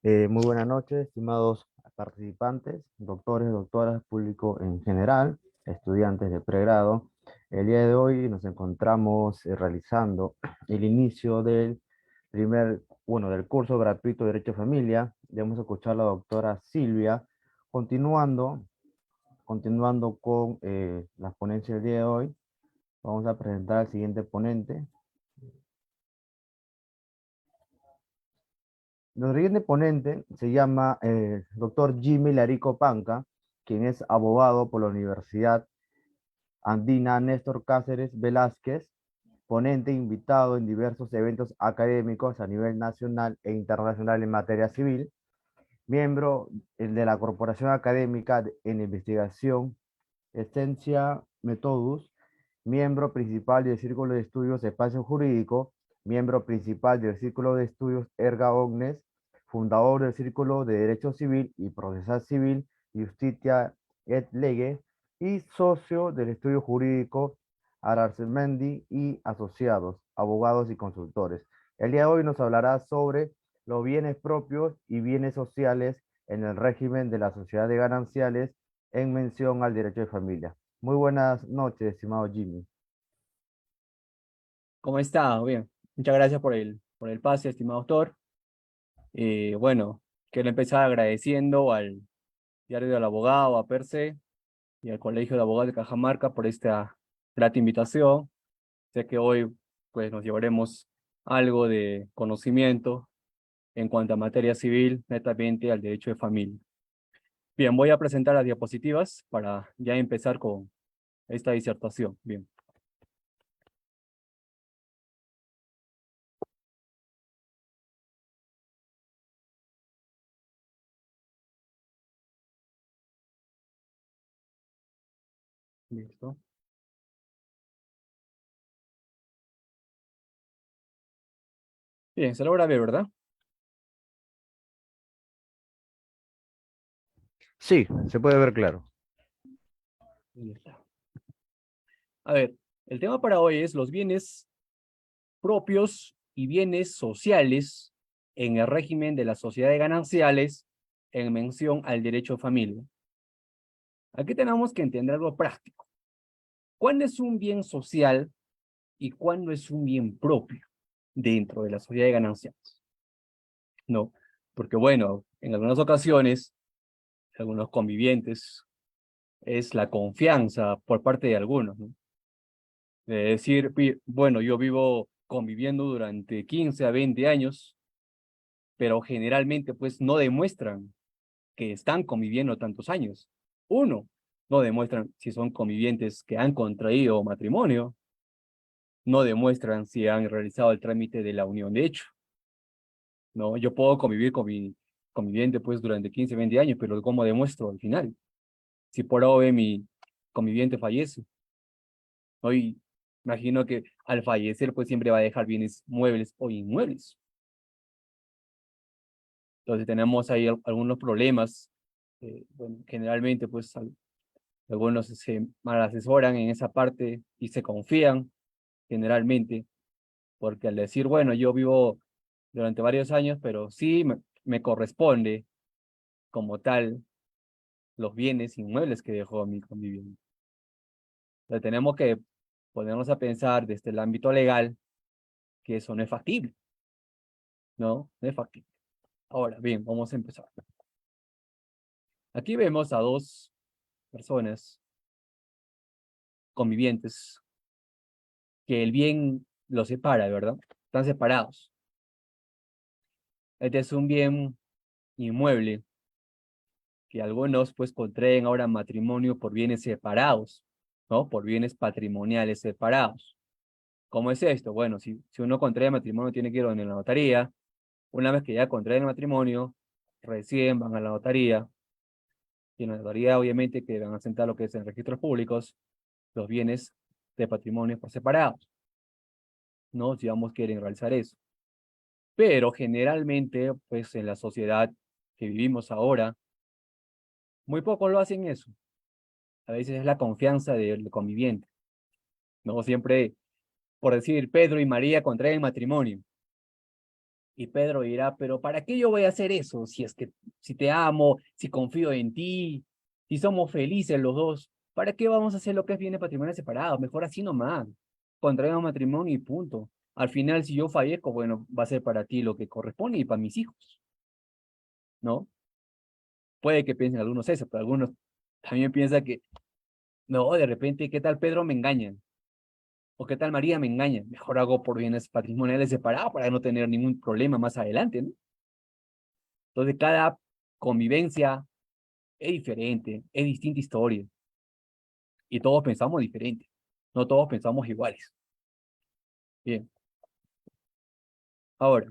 Muy buenas noches, estimados participantes, doctores, doctoras, público en general, estudiantes de pregrado. El día de hoy nos encontramos realizando el inicio del del curso gratuito de Derecho de Familia. Ya hemos escuchado a la doctora Silvia, continuando, continuando con las ponencias del día de hoy. Vamos a presentar al siguiente ponente. Nuestro siguiente ponente se llama doctor Jimmy Larico Panca, quien es abogado por la Universidad Andina Néstor Cáceres Velázquez, ponente invitado en diversos eventos académicos a nivel nacional e internacional en materia civil, miembro de la Corporación Académica en Investigación Essentia Methodus, miembro principal del Círculo de Estudios Espacio Jurídico, miembro principal del Círculo de Estudios Erga Omnes, fundador del Círculo de Derecho Civil y Procesal Civil, Justitia et Lege, y socio del estudio jurídico Ararcemendi y Asociados, abogados y consultores. El día de hoy nos hablará sobre los bienes propios y bienes sociales en el régimen de la sociedad de gananciales en mención al derecho de familia. Muy buenas noches, estimado Jimmy. ¿Cómo está? Bien, muchas gracias por el pase, estimado autor. Bueno, quiero empezar agradeciendo al Diario del Abogado, a PERCE y al Colegio de Abogados de Cajamarca por esta grata invitación. Sé que hoy pues, nos llevaremos algo de conocimiento en cuanto a materia civil, netamente al derecho de familia. Bien, voy a presentar las diapositivas para ya empezar con esta disertación. Bien, listo. Bien, se logra ver, ¿verdad? Sí, se puede ver claro. Listo. A ver, el tema para hoy es los bienes propios y bienes sociales en el régimen de las sociedades gananciales en mención al derecho de familia. Aquí tenemos que entender algo práctico. ¿Cuándo es un bien social y cuándo es un bien propio dentro de la sociedad de gananciales? No, porque bueno, en algunas ocasiones, algunos convivientes, es la confianza por parte de algunos, ¿no? De decir, bueno, yo vivo conviviendo durante 15 a 20 años, pero generalmente pues no demuestran que están conviviendo tantos años. Uno, no demuestran si son convivientes que han contraído matrimonio, no demuestran si han realizado el trámite de la unión de hecho, ¿no? Yo puedo convivir con mi conviviente pues durante 15 20 años, pero ¿cómo demuestro al final? Si por ahora mi conviviente fallece, ¿no? Y imagino que al fallecer pues siempre va a dejar bienes muebles o inmuebles. Entonces tenemos ahí algunos problemas. Bueno, generalmente pues algunos se mal asesoran en esa parte y se confían generalmente, porque al decir, bueno, yo vivo durante varios años, pero sí me corresponde como tal los bienes inmuebles que dejó mi conviviente. Entonces tenemos que ponernos a pensar desde el ámbito legal que eso no es factible, ¿no? No es factible. Ahora, bien, vamos a empezar. Aquí vemos a dos personas convivientes que el bien los separa, ¿verdad? Están separados. Este es un bien inmueble que algunos pues contraen ahora matrimonio por bienes separados, ¿no? Por bienes patrimoniales separados. ¿Cómo es esto? Bueno, si uno contrae matrimonio tiene que ir donde la notaría. Una vez que ya contraen el matrimonio, recién van a la notaría y en la notaría obviamente que van a sentar lo que es en registros públicos los bienes de patrimonio por separados, ¿no? Si ambos quieren realizar eso. Pero generalmente, pues en la sociedad que vivimos ahora, muy pocos lo hacen eso. A veces es la confianza del conviviente, ¿no? Siempre, por decir, Pedro y María contraen matrimonio. Y Pedro dirá, pero ¿para qué yo voy a hacer eso? Si es que, si te amo, si confío en ti, si somos felices los dos, ¿para qué vamos a hacer lo que es bienes patrimoniales separados? Mejor así nomás. Contraemos matrimonio y punto. Al final, si yo fallezco, bueno, va a ser para ti lo que corresponde y para mis hijos, ¿no? Puede que piensen algunos eso, pero algunos también piensan que, no, de repente, ¿qué tal Pedro me engaña? ¿O qué tal María me engaña? Mejor hago por bienes patrimoniales separados para no tener ningún problema más adelante, ¿no? Entonces, cada convivencia es diferente, es distinta historia. Y todos pensamos diferente. No todos pensamos iguales. Bien. Ahora,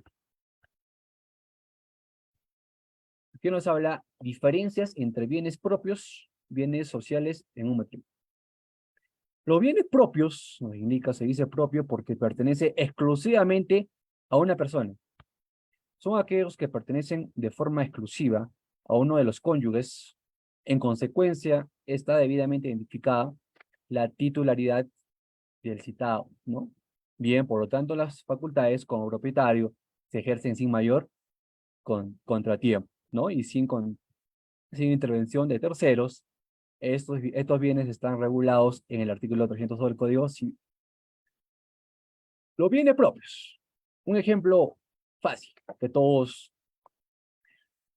aquí nos habla diferencias entre bienes propios, bienes sociales en un matrimonio. Los bienes propios, nos indica, se dice propio porque pertenece exclusivamente a una persona. Son aquellos que pertenecen de forma exclusiva a uno de los cónyuges. En consecuencia, está debidamente identificada la titularidad del citado, ¿no? Bien, por lo tanto, las facultades como propietario se ejercen sin mayor contratiempo, ¿no? Y sin intervención de terceros. Estos bienes están regulados en el artículo 300 del Código Civil. Los bienes propios. Un ejemplo fácil, que todos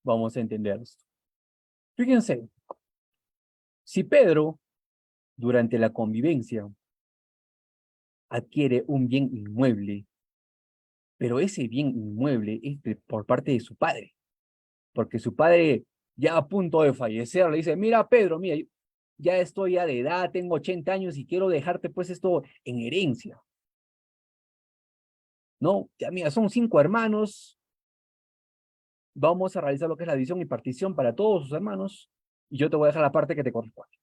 vamos a entender esto. Fíjense, si Pedro, durante la convivencia, adquiere un bien inmueble, pero ese bien inmueble es por parte de su padre, porque su padre, ya a punto de fallecer, le dice, mira, Pedro, mira, ya estoy ya de edad, tengo 80 años y quiero dejarte pues esto en herencia. No, ya mira, son 5 hermanos, vamos a realizar lo que es la división y partición para todos sus hermanos, y yo te voy a dejar la parte que te corresponde.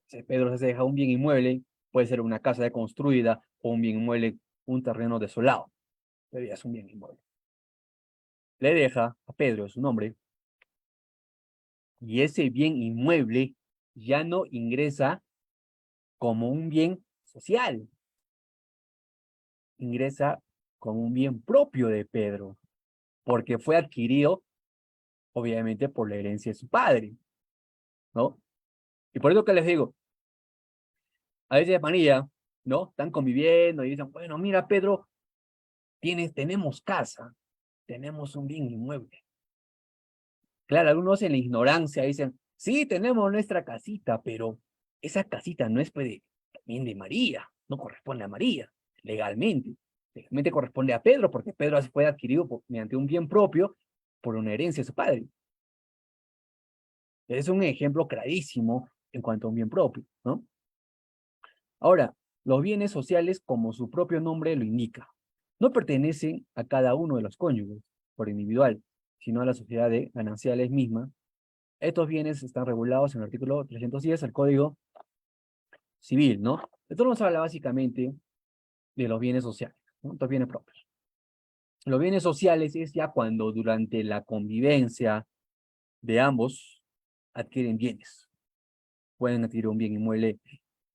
Si Pedro se deja un bien inmueble, puede ser una casa construida o un bien inmueble, un terreno desolado, pero ya es un bien inmueble. Le deja a Pedro su nombre, y ese bien inmueble ya no ingresa como un bien social, ingresa como un bien propio de Pedro, porque fue adquirido, obviamente, por la herencia de su padre, ¿no? Y por eso que les digo, a veces María, ¿no? Están conviviendo y dicen, bueno, mira, Pedro, tenemos casa, tenemos un bien inmueble. Claro, algunos en la ignorancia dicen, sí, tenemos nuestra casita, pero esa casita no es pues, también de María, no corresponde a María, legalmente. Legalmente corresponde a Pedro, porque Pedro fue adquirido mediante un bien propio por una herencia de su padre. Es un ejemplo clarísimo en cuanto a un bien propio, ¿no? Ahora, los bienes sociales, como su propio nombre lo indica, no pertenecen a cada uno de los cónyuges por individual, sino a la sociedad de gananciales misma. Estos bienes están regulados en el artículo 310 del Código Civil, ¿no? Esto nos habla básicamente de los bienes sociales, ¿no? Estos bienes propios. Los bienes sociales es ya cuando durante la convivencia de ambos adquieren bienes. Pueden adquirir un bien inmueble,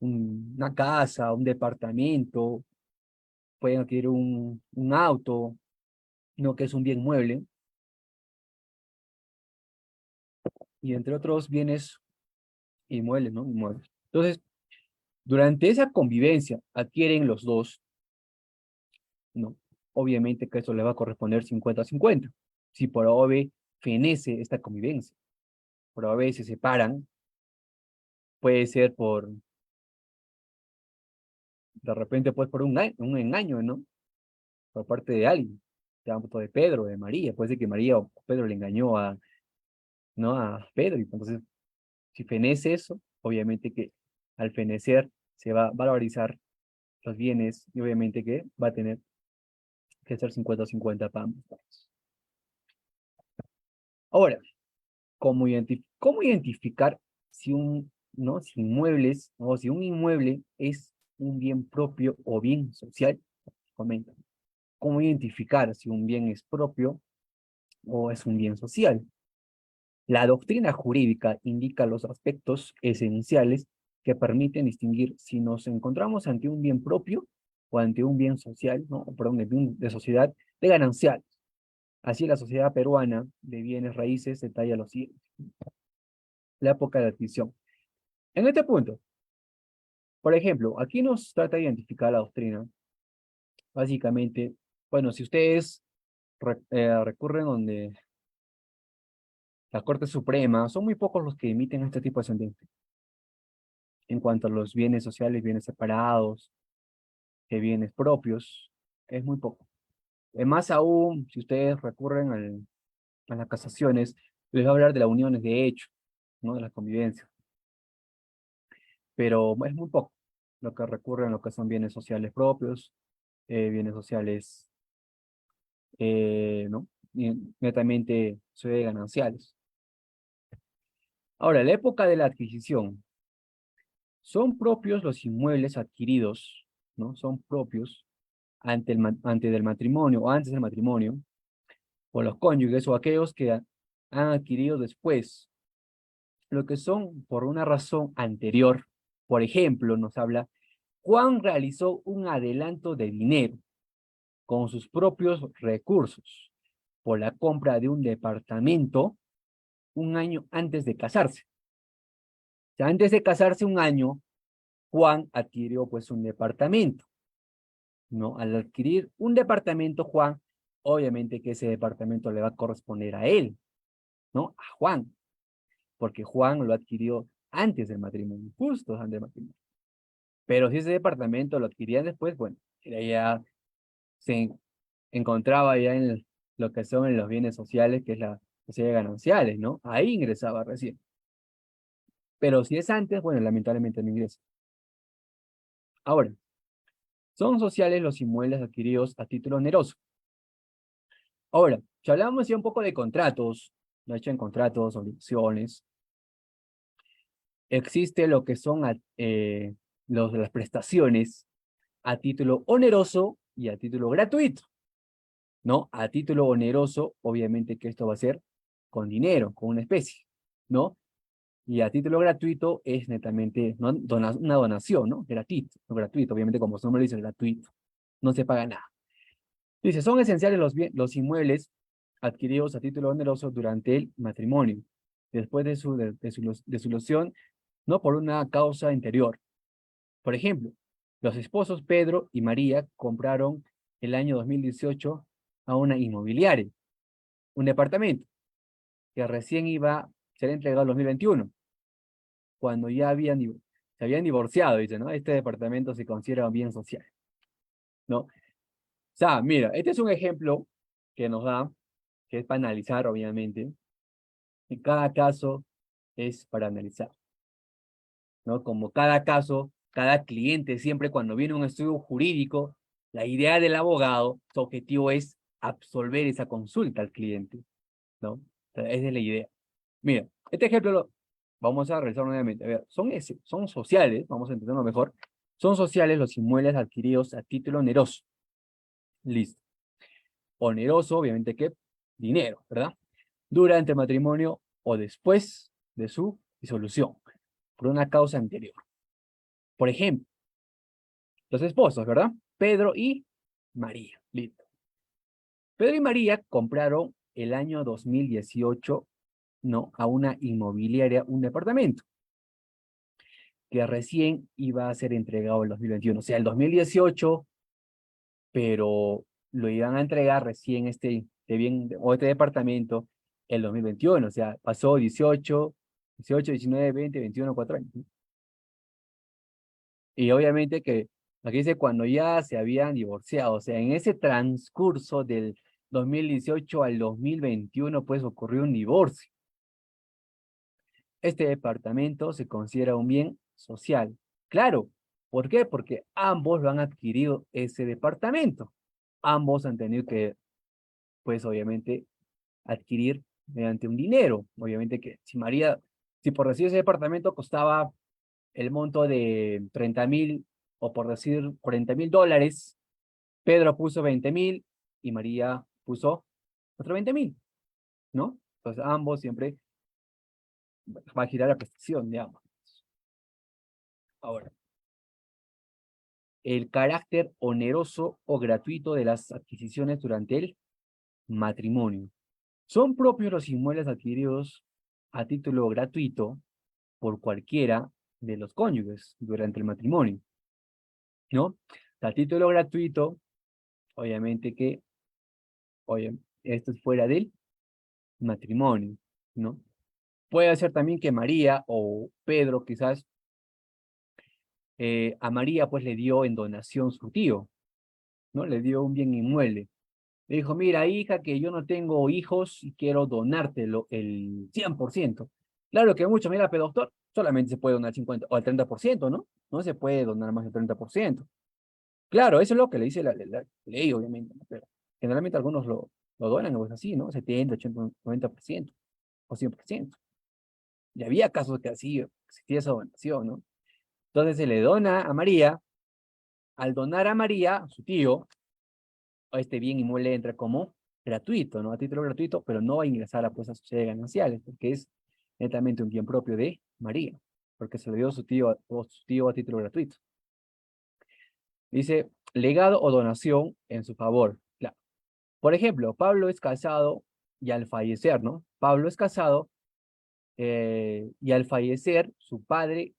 una casa, un departamento, pueden adquirir un auto, ¿no? Que es un bien mueble, y entre otros bienes inmuebles, ¿no? Inmuebles. Entonces, durante esa convivencia adquieren los dos, ¿no? Obviamente que eso le va a corresponder 50-50. Si por OB fenece esta convivencia, por OB se separan, puede ser de repente pues por un engaño, ¿no? Por parte de alguien, tanto de Pedro, de María, puede ser que María o Pedro le engañó ¿no? A Pedro, y entonces si fenece eso, obviamente que al fenecer se va a valorizar los bienes y obviamente que va a tener que ser 50-50 para ambos lados. Ahora, ¿cómo identificar si ¿no? Si inmuebles, o si un inmueble es un bien propio o bien social? Comenta. ¿Cómo identificar si un bien es propio o es un bien social? La doctrina jurídica indica los aspectos esenciales que permiten distinguir si nos encontramos ante un bien propio o ante un bien social, ¿no? O, perdón, de sociedad de gananciales. Así la sociedad peruana de bienes raíces detalla lo siguiente. La época de adquisición. En este punto, por ejemplo, aquí nos trata de identificar la doctrina. Básicamente, bueno, si ustedes recurren donde la Corte Suprema, son muy pocos los que emiten este tipo de sentencias. En cuanto a los bienes sociales, bienes separados, que bienes propios, es muy poco. Más aún, si ustedes recurren a las casaciones, les va a hablar de las uniones de hecho, ¿no? De la convivencia. Pero es muy poco lo que recurren a lo que son bienes sociales propios, bienes sociales, ¿no? Y netamente gananciales. Ahora, la época de la adquisición. Son propios los inmuebles adquiridos, ¿no? Son propios antes del matrimonio o antes del matrimonio, por los cónyuges o aquellos que han adquirido después, lo que son por una razón anterior. Por ejemplo, nos habla, Juan realizó un adelanto de dinero con sus propios recursos por la compra de un departamento un año antes de casarse. O sea, antes de casarse un año, Juan adquirió pues un departamento, ¿no? Al adquirir un departamento, Juan, obviamente que ese departamento le va a corresponder a él, ¿no? A Juan, porque Juan lo adquirió antes del matrimonio, justo antes del matrimonio. Pero si ese departamento lo adquirían después, bueno, ya se encontraba ya en lo que son en los bienes sociales, que es la sociedad de gananciales, ¿no? Ahí ingresaba recién. Pero si es antes, bueno, lamentablemente no ingresa. Ahora, son sociales los inmuebles adquiridos a título oneroso. Ahora, si hablamos ya un poco de contratos, no hecho en contratos, obligaciones, existe lo que son las prestaciones a título oneroso y a título gratuito, ¿no? A título oneroso, obviamente que esto va a ser con dinero, con una especie, ¿no? Y a título gratuito es netamente, ¿no? Una donación, ¿no? Gratuito, no gratuito, obviamente como su nombre dice, gratuito, no se paga nada. Dice, son esenciales los inmuebles adquiridos a título oneroso durante el matrimonio, después de su loción, no por una causa interior. Por ejemplo, los esposos Pedro y María compraron el año 2018 a una inmobiliaria, un departamento que recién iba a ser entregado en 2021, cuando ya se habían divorciado, dice, ¿no? Este departamento se considera un bien social, ¿no? O sea, mira, este es un ejemplo que nos da, que es para analizar, obviamente, y cada caso es para analizar, ¿no? Como cada caso, cada cliente, siempre cuando viene un estudio jurídico, la idea del abogado, su objetivo es absolver esa consulta al cliente, ¿no? O sea, esa es la idea. Mira, este ejemplo lo vamos a realizar nuevamente. A ver, son sociales, vamos a entenderlo mejor, son sociales los inmuebles adquiridos a título oneroso. Listo. Oneroso, obviamente, ¿qué? Dinero, ¿verdad? Durante el matrimonio o después de su disolución, por una causa anterior. Por ejemplo, los esposos, ¿verdad? Pedro y María. Listo. Pedro y María compraron el año 2018, ¿no? A una inmobiliaria un departamento que recién iba a ser entregado el 2021. O sea, el 2018, pero lo iban a entregar recién este departamento el 2021. O sea, pasó 18, 19, 20, 21, 4 años. Y obviamente que aquí dice cuando ya se habían divorciado, o sea, en ese transcurso del 2018 al 2021, pues ocurrió un divorcio. Este departamento se considera un bien social. Claro, ¿por qué? Porque ambos lo han adquirido ese departamento. Ambos han tenido que, pues obviamente, adquirir mediante un dinero. Obviamente que si por decir ese departamento costaba el monto de 30,000 o por decir $40,000, Pedro puso 20,000 y María puso otro 20,000, ¿no? Entonces ambos siempre va a girar la prestación, digamos. Ahora, el carácter oneroso o gratuito de las adquisiciones durante el matrimonio. Son propios los inmuebles adquiridos a título gratuito por cualquiera de los cónyuges durante el matrimonio, ¿no? A título gratuito, obviamente que, oye, esto es fuera del matrimonio, ¿no? Puede ser también que María o Pedro quizás a María pues le dio en donación su tío, ¿no? Le dio un bien inmueble. Le dijo, mira, hija, que yo no tengo hijos y quiero donártelo el 100%. Claro que mucho, mira, pero doctor, solamente se puede donar el 50 o el 30%, ¿no? No se puede donar más del 30%. Claro, eso es lo que le dice la ley, obviamente, ¿no? Pero generalmente algunos lo donan, o es así, ¿no? 70, 80, 90% o 100%. Y había casos que así existía esa donación, ¿no? Entonces se le dona a María. Al donar a María, su tío, este bien inmueble entra como gratuito, ¿no? A título gratuito, pero no va a ingresar a pues a sociedades gananciales, porque es netamente un bien propio de María, porque se le dio a su tío a título gratuito. Dice, legado o donación en su favor. Claro. Por ejemplo, Pablo es casado y al fallecer, ¿no? Pablo es casado y al fallecer, su padre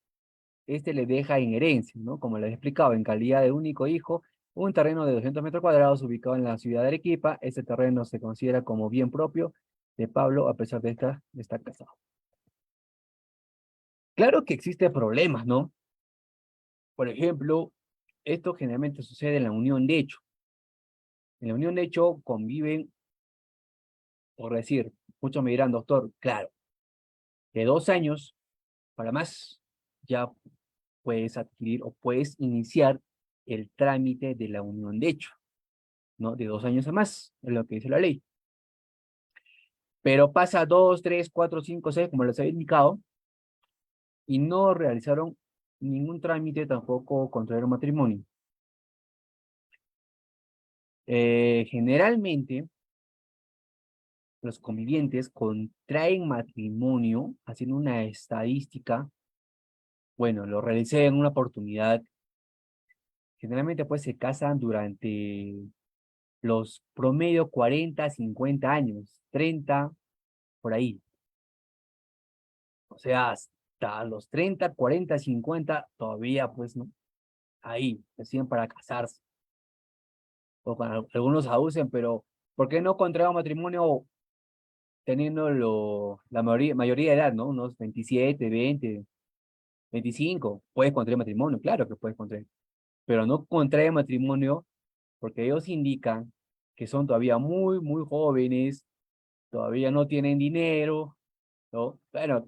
le deja en herencia, ¿no? Como les explicaba, en calidad de único hijo, un terreno de 200 metros cuadrados ubicado en la ciudad de Arequipa. Ese terreno se considera como bien propio de Pablo a pesar de estar casado. Claro que existen problemas, ¿no? Por ejemplo, esto generalmente sucede en la unión de hecho. En la unión de hecho conviven, por decir, muchos me dirán, doctor, claro, de 2 años para más ya puedes adquirir o puedes iniciar el trámite de la unión de hecho, ¿no? De 2 años a más, es lo que dice la ley. Pero pasa 2, 3, 4, 5, 6, como les había indicado, y no realizaron ningún trámite tampoco contraer un matrimonio. Generalmente, los convivientes contraen matrimonio haciendo una estadística. Bueno, lo realicé en una oportunidad. Generalmente, pues, se casan durante los promedio 40, 50 años, 30, por ahí. O sea, hasta los 30, 40, 50, todavía, pues, ¿no? Ahí, recién para casarse. O con algunos abusen, pero ¿por qué no contraer un matrimonio teniendo la mayoría de edad, ¿no? Unos 27, 20, 25. Puedes contraer matrimonio, claro que puedes contraer. Pero no contraer matrimonio porque ellos indican que son todavía muy, muy jóvenes, todavía no tienen dinero, ¿no? Bueno,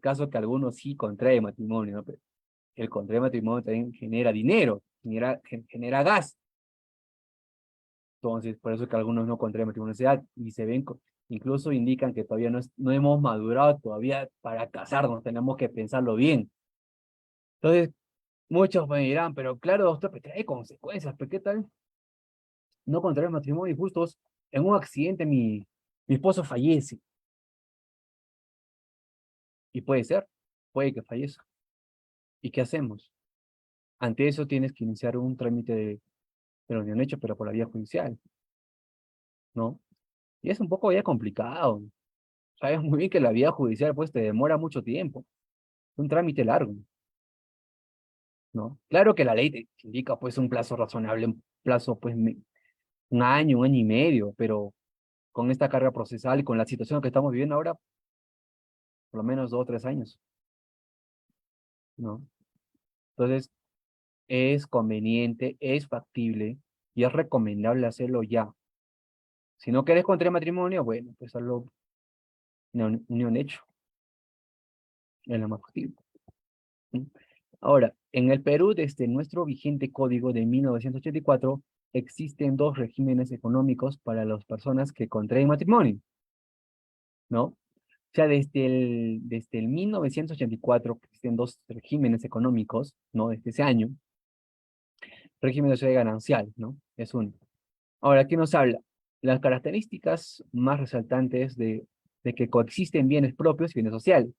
caso que algunos sí contraen matrimonio, ¿no? Pero el contraer matrimonio también genera dinero, genera gas. Entonces, por eso es que algunos no contraen matrimonio a esa edad y se ven, incluso indican que todavía no hemos madurado todavía para casarnos, tenemos que pensarlo bien. Entonces, muchos me dirán, pero claro, doctor, pero trae consecuencias, pero ¿qué tal? No contraer matrimonio y justo en un accidente mi esposo fallece. Y puede ser, puede que fallezca. ¿Y qué hacemos? Ante eso tienes que iniciar un trámite de la unión hecha, pero por la vía judicial, ¿no? Y es un poco ya complicado. Sabes muy bien que la vía judicial pues te demora mucho tiempo. Es un trámite largo, ¿no? Claro que la ley te indica pues un plazo razonable, un plazo pues un año y medio, pero con esta carga procesal y con la situación que estamos viviendo ahora, por lo menos 2 o 3 años, ¿no? Entonces, es conveniente, es factible y es recomendable hacerlo ya. Si no quieres contraer matrimonio, bueno, pues hazlo en unión de hecho, es lo más factible. ¿Sí? Ahora, en el Perú, desde nuestro vigente código de 1984, existen dos regímenes económicos para las personas que contraen matrimonio, ¿no? O sea, desde el 1984 existen dos regímenes económicos, ¿no? Desde ese año, régimen de sociedad ganancial, ¿no? Es uno. Ahora, aquí nos habla las características más resaltantes de que coexisten bienes propios y bienes sociales.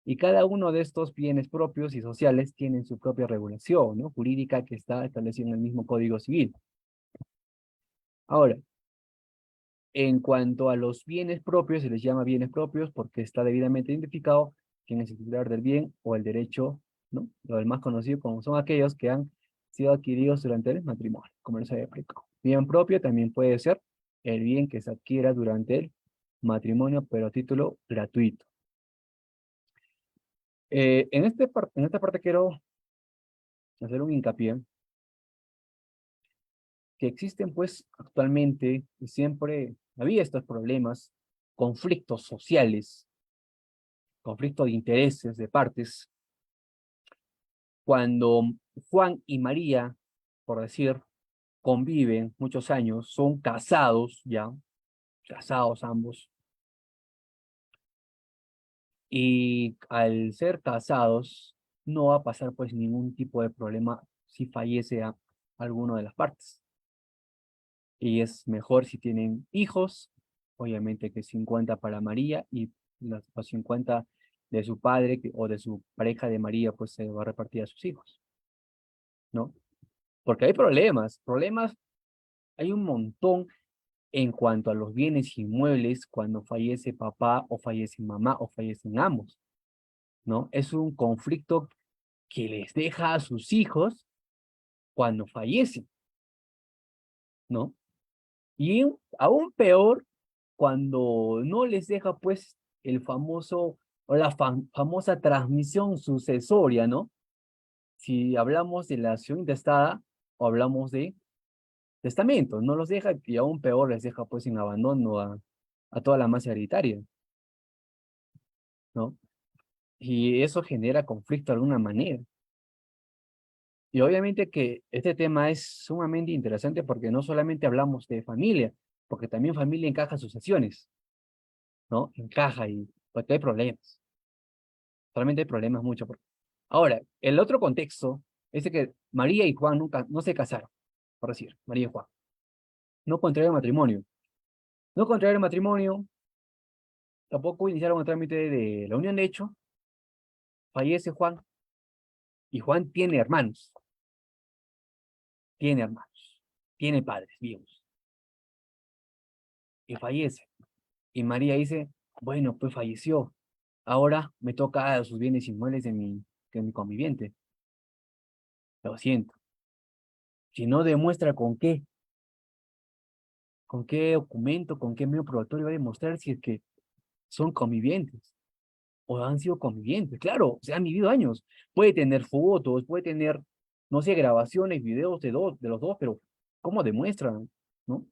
Y cada uno de estos bienes propios y sociales tienen su propia regulación, ¿no? Jurídica que está establecida en el mismo Código Civil. Ahora, en cuanto a los bienes propios, se les llama bienes propios porque está debidamente identificado quién es el titular del bien o el derecho, ¿no? Lo del más conocido como son aquellos que han sido adquiridos durante el matrimonio, como les había explicado. Bien propio también puede ser el bien que se adquiera durante el matrimonio, pero a título gratuito. En esta parte quiero hacer un hincapié que existen pues actualmente y siempre había estos problemas, conflictos sociales, conflicto de intereses de partes, cuando Juan y María, por decir, conviven muchos años, son casados ya, casados ambos, y al ser casados no va a pasar pues ningún tipo de problema si fallece alguno de las partes. Y es mejor si tienen hijos, obviamente que 50 para María y los 50 de su padre o de su pareja de María, pues se va a repartir a sus hijos, ¿no? Porque hay problemas hay un montón en cuanto a los bienes inmuebles cuando fallece papá o fallece mamá o fallecen ambos, ¿no? Es un conflicto que les deja a sus hijos cuando fallecen, ¿no? Y aún peor cuando no les deja pues el famoso o la famosa transmisión sucesoria, ¿no? Si hablamos de la acción intestada o hablamos de testamento, no los deja y aún peor les deja pues en abandono a toda la masa hereditaria, ¿no? Y eso genera conflicto de alguna manera. Y obviamente que este tema es sumamente interesante porque no solamente hablamos de familia, porque también familia encaja sucesiones, ¿no? Encaja y porque hay problemas. Realmente hay problemas mucho. Ahora, el otro contexto es de que María y Juan nunca, no se casaron, por decir, María y Juan. No contrajeron matrimonio. No contrajeron matrimonio, tampoco iniciaron el trámite de la unión de hecho. Fallece Juan y Juan tiene hermanos, tiene padres vivos y fallece. Y María dice, bueno, pues falleció. Ahora me toca sus bienes inmuebles de mi conviviente. Lo siento. Si no demuestra con qué documento, con qué medio probatorio va a demostrar si es que son convivientes o han sido convivientes. Claro, se han vivido años. Puede tener fotos, puede tener, no sé, grabaciones, videos de los dos, pero ¿cómo demuestran? ¿No?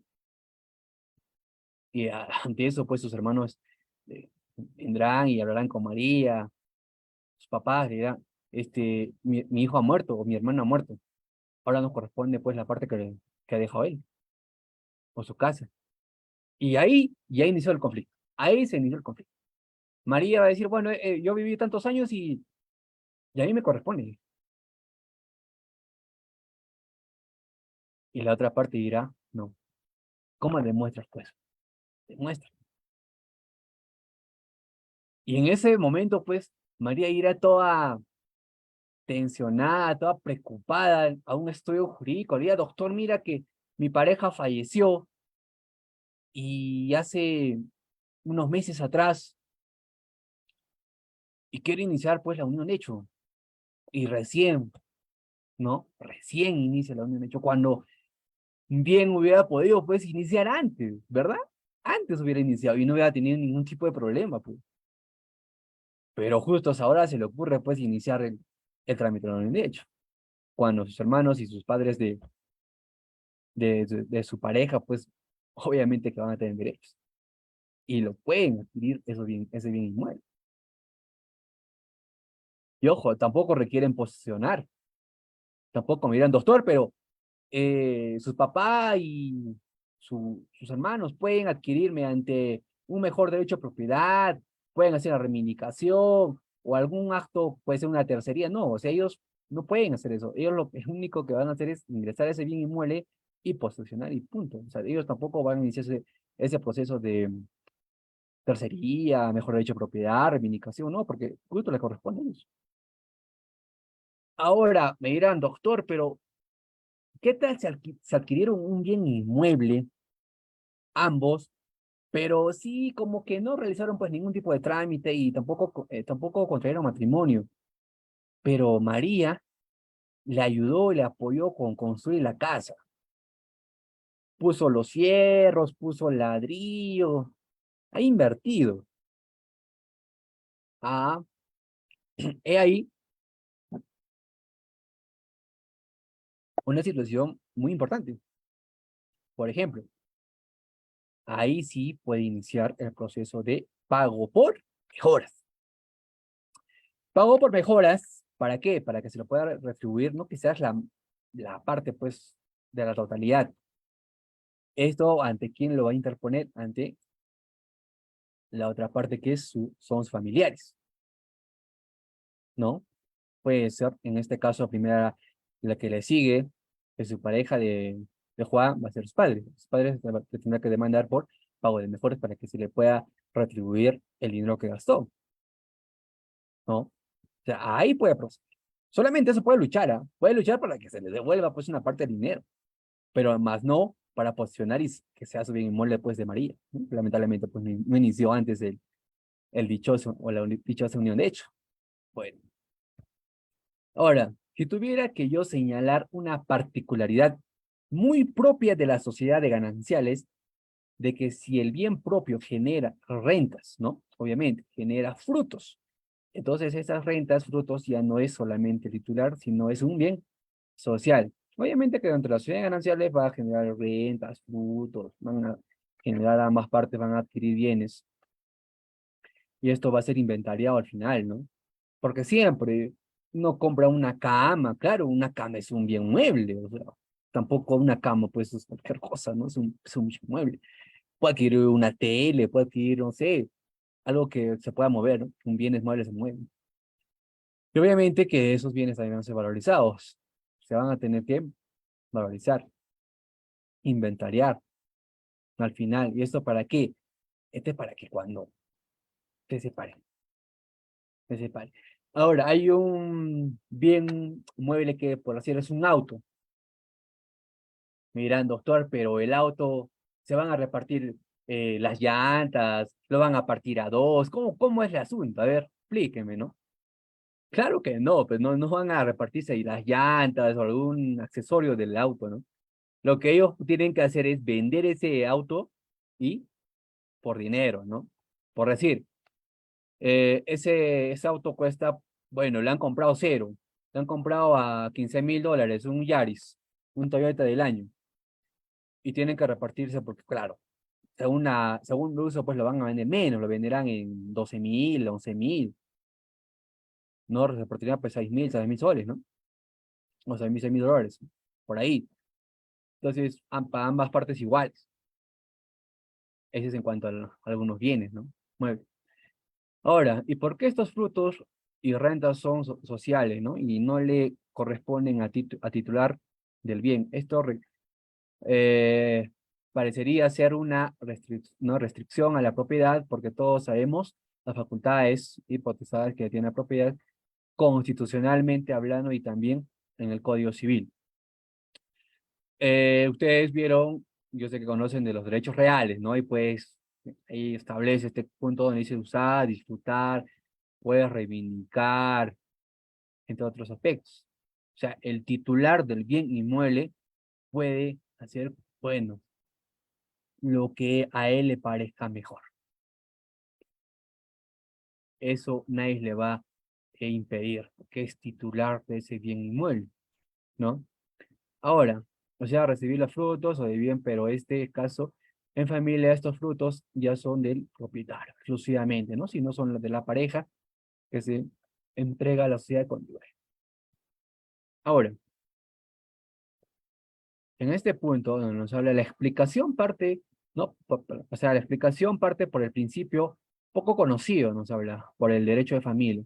Y ante eso, pues sus hermanos vendrán y hablarán con María, sus papás le dirán, mi hijo ha muerto o mi hermano ha muerto. Ahora nos corresponde pues la parte que ha dejado él o su casa. Y ahí ya inició el conflicto. Ahí se inició el conflicto. María va a decir, bueno, yo viví tantos años y a mí me corresponde. Y la otra parte dirá, no. ¿Cómo demuestras pues? Demuestra. Y en ese momento pues María irá toda tensionada, toda preocupada a un estudio jurídico. Le diga, doctor, mira que mi pareja falleció y hace unos meses atrás y quiero iniciar pues la unión de hecho. Y recién, ¿no? Recién inicia la unión de hecho, cuando bien hubiera podido pues iniciar antes, ¿verdad? Antes hubiera iniciado y no hubiera tenido ningún tipo de problema, pues. Pero justo ahora se le ocurre pues iniciar el trámite de la unión de hecho, cuando sus hermanos y sus padres de su pareja, pues obviamente que van a tener derechos y lo pueden adquirir ese bien inmueble. Y ojo, tampoco requieren posesionar, tampoco me dirán, doctor, pero sus papás y sus hermanos pueden adquirir mediante un mejor derecho a propiedad, pueden hacer la reivindicación o algún acto, puede ser una tercería. No, o sea, ellos no pueden hacer eso. Ellos lo único que van a hacer es ingresar ese bien inmueble y posesionar y punto. O sea, ellos tampoco van a iniciar ese proceso tercería, mejor dicho, propiedad, reivindicación, no, porque justo le corresponde a ellos. Ahora me dirán, doctor, pero ¿qué tal se adquirieron un bien inmueble, ambos, pero sí como que no realizaron pues ningún tipo de trámite y tampoco contrajeron matrimonio? Pero María le ayudó, le apoyó con construir la casa. Puso los fierros, puso ladrillo, ha invertido. Ah, he ahí una situación muy importante. Por ejemplo, ahí sí puede iniciar el proceso de pago por mejoras. Pago por mejoras, ¿para qué? Para que se lo pueda retribuir, no quizás la parte, pues, de la totalidad. Esto, ¿ante quién lo va a interponer? Ante la otra parte que son sus familiares, ¿no? Puede ser, en este caso, la primera, la que le sigue, que su pareja de Juan va a ser sus padres. Sus padres le tendrán que demandar por pago de mejoras para que se le pueda retribuir el dinero que gastó, ¿no? O sea, ahí puede proceder. Solamente eso puede luchar, ¿ah? Puede luchar para que se le devuelva pues una parte del dinero, pero más no para posicionar y que sea su bien inmueble pues de María, ¿no? Lamentablemente pues no inició antes el dichoso o la dichosa unión de hecho. Bueno, ahora, si tuviera que yo señalar una particularidad muy propia de la sociedad de gananciales, de que si el bien propio genera rentas, ¿no? Obviamente, genera frutos. Entonces, esas rentas, frutos, ya no es solamente titular, sino es un bien social. Obviamente que dentro de la sociedad de gananciales va a generar rentas, frutos, van a generar ambas partes, van a adquirir bienes. Y esto va a ser inventariado al final, ¿no? Porque siempre uno compra una cama, claro, una cama es un bien mueble, o sea, tampoco una cama pues es cualquier cosa, ¿no? Es un bien mueble. Puede adquirir una tele, puede adquirir, no sé, algo que se pueda mover, ¿no? Un bienes muebles se mueven. Y obviamente que esos bienes también van a ser valorizados. Se van a tener que valorizar, inventariar al final. ¿Y esto para qué? Este es para que cuando te separen, te separen. Ahora, hay un bien mueble que, por así decirlo, es un auto. Me dirán, doctor, pero el auto se van a repartir las llantas, lo van a partir a dos. ¿Cómo es el asunto? A ver, explíqueme, ¿no? Claro que no, pues no van a repartirse ahí las llantas o algún accesorio del auto, ¿no? Lo que ellos tienen que hacer es vender ese auto y por dinero, ¿no? Por decir, ese auto cuesta, bueno, le han comprado cero, le han comprado a $15,000, un Yaris, un Toyota del año, y tienen que repartirse porque, claro, según el uso, pues lo van a vender menos, lo venderán en 12,000, 11,000, no repartirían pues 6,000, 7,000 soles, ¿no? O 6,000 dólares, por ahí. Entonces, para ambas partes iguales. Ese es en cuanto a algunos bienes, ¿no? Muebles. Ahora, ¿y por qué estos frutos y rentas son sociales, ¿no? Y no le corresponden a titular del bien? Esto eh, parecería ser una no, restricción a la propiedad, porque todos sabemos las facultades y potestades que tiene la propiedad constitucionalmente hablando y también en el Código Civil. Ustedes vieron, yo sé que conocen de los derechos reales, ¿no? Y pues ahí establece este punto donde dice usar, disfrutar, puedes reivindicar, entre otros aspectos. O sea, el titular del bien inmueble puede hacer, bueno, lo que a él le parezca mejor. Eso nadie le va a impedir, que es titular de ese bien inmueble, ¿no? Ahora, o sea, recibir los frutos o de bien, pero este caso, en familia, estos frutos ya son del propietario, exclusivamente, ¿no? Si no son los de la pareja que se entrega a la sociedad conyugal. Ahora, en este punto donde nos habla la explicación parte, ¿no? O sea, la explicación parte por el principio poco conocido, nos habla, por el derecho de familia,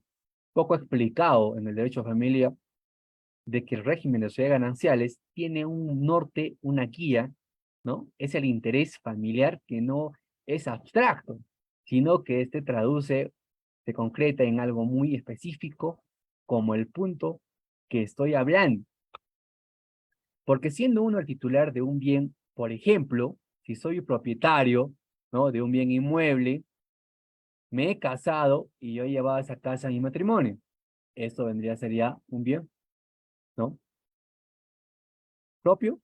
poco explicado en el derecho de familia, de que el régimen de sociedades gananciales tiene un norte, una guía, ¿no? Es el interés familiar que no es abstracto, sino que este traduce, se concreta en algo muy específico, como el punto que estoy hablando. Porque siendo uno el titular de un bien, por ejemplo, si soy propietario, ¿no?, de un bien inmueble, me he casado y yo he llevado esa casa a mi matrimonio. Esto sería un bien, ¿no?, propio,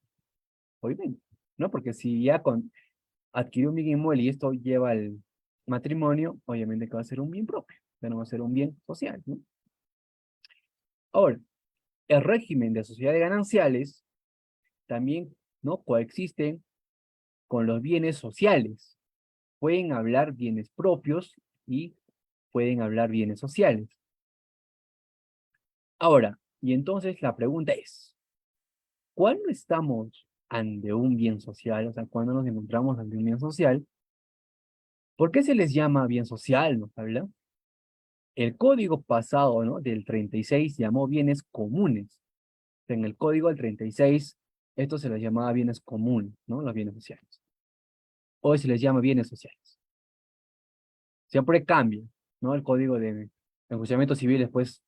obviamente, ¿no? Porque si ya adquirí un bien inmueble y esto lleva al matrimonio, obviamente que va a ser un bien propio, ya no va a ser un bien social, ¿no? Ahora, el régimen de sociedades gananciales también, ¿no?, coexisten con los bienes sociales. Pueden hablar bienes propios y pueden hablar bienes sociales. Ahora, y entonces la pregunta es, ¿cuándo estamos ante un bien social? O sea, ¿cuándo nos encontramos ante un bien social? ¿Por qué se les llama bien social? ¿Nos habla? El código pasado, ¿no?, del 36 llamó bienes comunes. En el código del 36, esto se les llamaba bienes comunes, ¿no?, los bienes sociales. Hoy se les llama bienes sociales. Siempre cambia, ¿no? El código de enjuiciamiento civil, después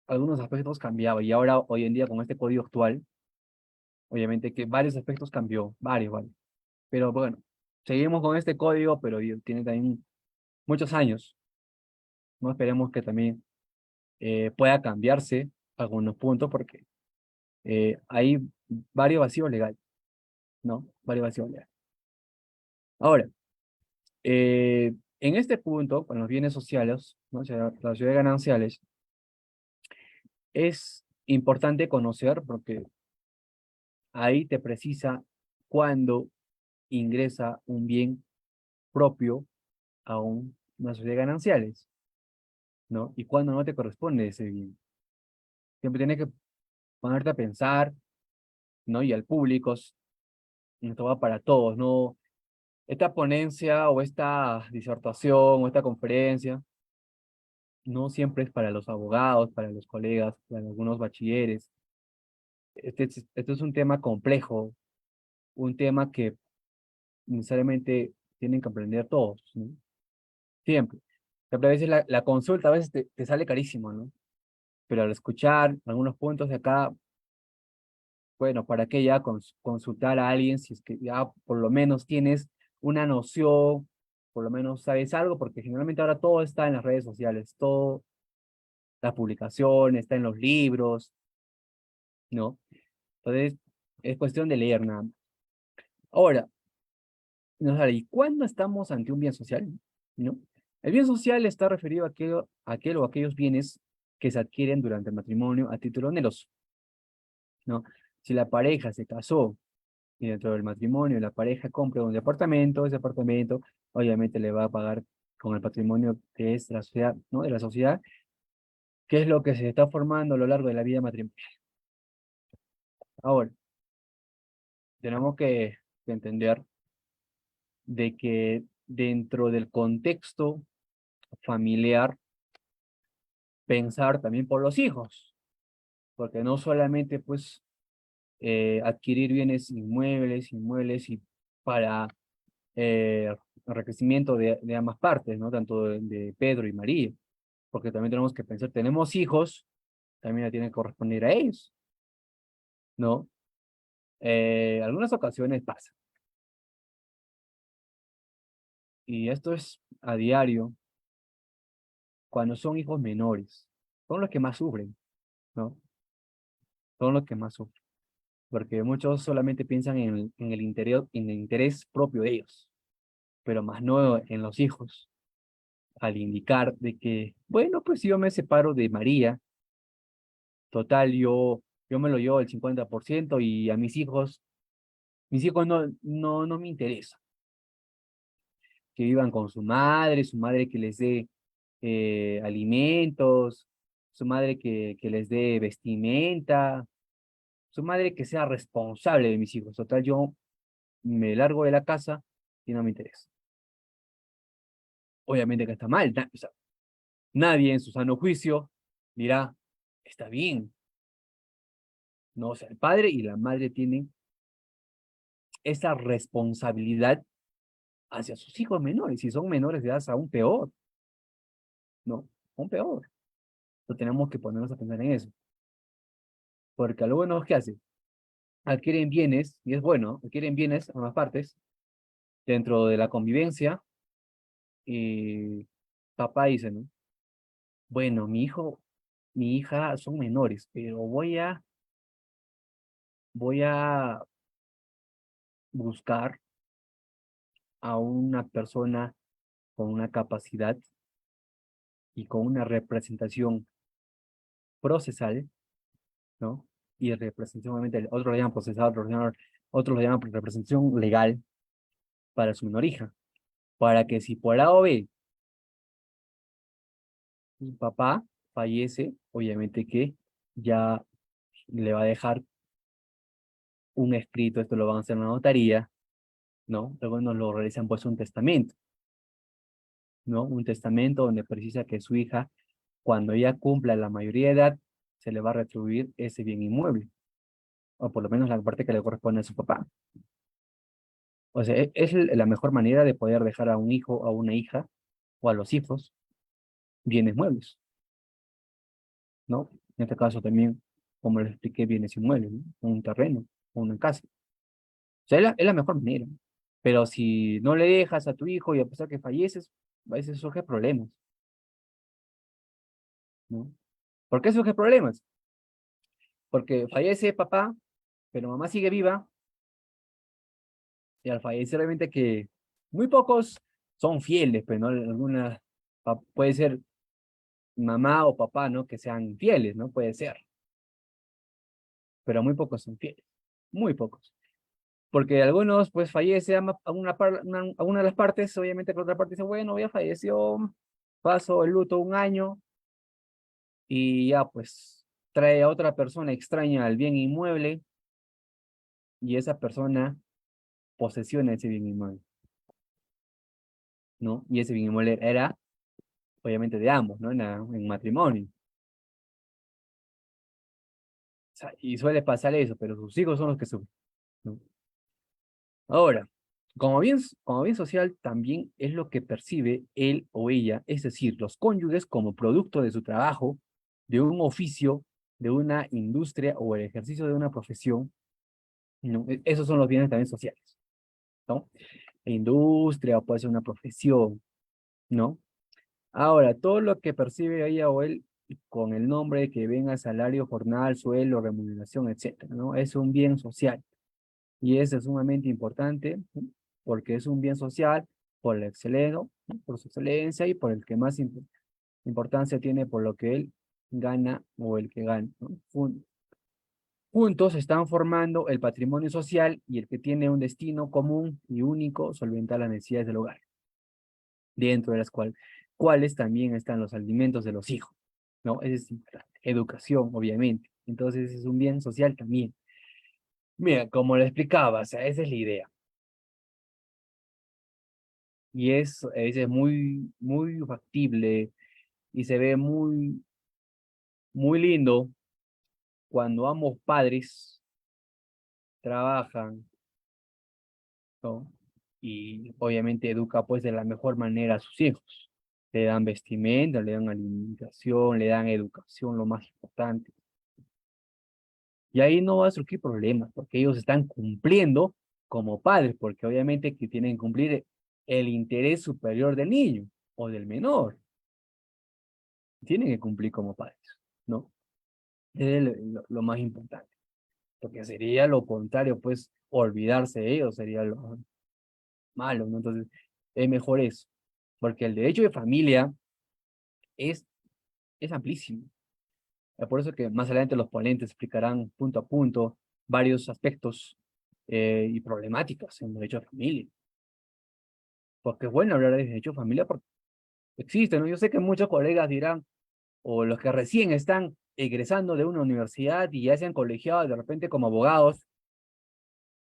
algunos aspectos cambiaban y ahora, hoy en día, con este código actual, obviamente que varios aspectos cambió, varios, varios. Pero bueno, seguimos con este código, pero tiene también muchos años. No esperemos que también pueda cambiarse algunos puntos porque hay varios vacíos legales, ¿no? Varios vacíos legales. Ahora, en este punto, con los bienes sociales, ¿no?, o sea, las sociedades gananciales, es importante conocer porque ahí te precisa cuándo ingresa un bien propio a una sociedad de gananciales, ¿no? Y cuándo no te corresponde ese bien. Siempre tienes que ponerte a pensar, ¿no? Y al público, esto va para todos, ¿no? Esta ponencia o esta disertación o esta conferencia no siempre es para los abogados, para los colegas, para algunos bachilleres. Este es un tema complejo, un tema que necesariamente tienen que aprender todos, ¿no? Siempre. Siempre a veces la consulta a veces te sale carísimo, ¿no? Pero al escuchar algunos puntos de acá, bueno, ¿para qué ya consultar a alguien si es que ya por lo menos tienes una noción, por lo menos sabes algo? Porque generalmente ahora todo está en las redes sociales, todo, la publicación, está en los libros, ¿no? Entonces, es cuestión de leer nada más. Ahora, no sé, ¿y cuándo estamos ante un bien social? ¿No? El bien social está referido a aquel o aquellos bienes que se adquieren durante el matrimonio a título oneroso, ¿no? Si la pareja se casó y dentro del matrimonio la pareja compra un departamento, ese apartamento obviamente le va a pagar con el patrimonio que es la sociedad, ¿no?, de la sociedad, que es lo que se está formando a lo largo de la vida matrimonial. Ahora, tenemos que entender de que dentro del contexto familiar, pensar también por los hijos, porque no solamente pues adquirir bienes inmuebles y para enriquecimiento de ambas partes, ¿no? Tanto de Pedro y María, porque también tenemos que pensar, tenemos hijos, también le tiene que corresponder a ellos, ¿no? Algunas ocasiones pasa, y esto es a diario, cuando son hijos menores, son los que más sufren, ¿no? Son los que más sufren, porque muchos solamente piensan en el interés propio de ellos, pero más no en los hijos, al indicar de que, bueno, pues si yo me separo de María, total, yo me lo llevo el 50% y a mis hijos no me interesa. Que vivan con su madre que les dé alimentos, su madre que les dé vestimenta, su madre que sea responsable de mis hijos. Total, yo me largo de la casa y no me interesa. Obviamente que está mal, o sea, nadie en su sano juicio dirá, está bien. No, o sea, el padre y la madre tienen esa responsabilidad hacia sus hijos menores. Si son menores de edad, aún peor, ¿no? Aún peor. Entonces tenemos que ponernos a pensar en eso. Porque algunos, ¿qué hacen? Adquieren bienes, y es bueno, adquieren bienes a ambas partes, dentro de la convivencia, y papá dice, ¿no? Bueno, mi hija son menores, pero voy a buscar a una persona con una capacidad y con una representación procesal, ¿no? Y representación, obviamente, otros lo llaman procesal, otros lo llaman representación legal para su menor hija, para que si por A o B su papá fallece, obviamente que ya le va a dejar un escrito, esto lo van a hacer en la notaría, ¿no? Luego nos lo realizan pues un testamento, ¿no? Un testamento donde precisa que su hija, cuando ella cumpla la mayoría de edad, se le va a retribuir ese bien inmueble, o por lo menos la parte que le corresponde a su papá. O sea, es la mejor manera de poder dejar a un hijo, a una hija, o a los hijos, bienes muebles, ¿no? En este caso también, como les expliqué, bienes inmuebles, ¿no? Un terreno, o una casa. O sea, es la mejor manera. Pero si no le dejas a tu hijo y a pesar que falleces, a veces surgen problemas, ¿no? ¿Por qué surgen problemas? Porque fallece papá, pero mamá sigue viva, y al fallecer obviamente que muy pocos son fieles, pero no alguna puede ser mamá o papá, ¿no? Que sean fieles, ¿no? Puede ser, pero muy pocos son fieles, muy pocos. Porque algunos pues fallece a una de las partes, obviamente que la otra parte dice, bueno, ya falleció, paso el luto un año, y ya pues trae a otra persona extraña al bien inmueble, y esa persona posesiona ese bien inmueble, ¿no? Y ese bien inmueble era, obviamente, de ambos, ¿no? En matrimonio. O sea, y suele pasar eso, pero sus hijos son los que sufren, ¿no? Ahora, como bien social, también es lo que percibe él o ella, es decir, los cónyuges como producto de su trabajo, de un oficio, de una industria o el ejercicio de una profesión, ¿no? Esos son los bienes también sociales, ¿no? Industria o puede ser una profesión, ¿no? Ahora, todo lo que percibe ella o él con el nombre que venga salario, jornal, sueldo, remuneración, etcétera, ¿no? Es un bien social. Y eso es sumamente importante, ¿no? Porque es un bien social por el excelente, ¿no? Por su excelencia y por el que más importancia tiene por lo que él gana o el que gana, ¿no? Juntos están formando el patrimonio social y el que tiene un destino común y único, solventar las necesidades del hogar, dentro de las cuales también están los alimentos de los hijos, ¿no? Esa es importante. Educación, obviamente. Entonces es un bien social también. Mira, como le explicaba, o sea, esa es la idea. Y es muy, muy factible y se ve muy, muy lindo cuando ambos padres trabajan, ¿no? Y obviamente educa pues de la mejor manera a sus hijos. Le dan vestimenta, le dan alimentación, le dan educación, lo más importante. Y ahí no va a surgir problemas, porque ellos están cumpliendo como padres, porque obviamente que tienen que cumplir el interés superior del niño o del menor. Tienen que cumplir como padres, ¿no? Es lo más importante. Porque sería lo contrario, pues olvidarse de ellos sería lo malo, ¿no? Entonces, es mejor eso. Porque el derecho de familia es, es amplísimo. Es por eso que más adelante los ponentes explicarán punto a punto varios aspectos y problemáticas en el derecho de familia. Porque es bueno hablar de derecho de familia porque existe, ¿no? Yo sé que muchos colegas dirán, o los que recién están egresando de una universidad y ya se han colegiado de repente como abogados,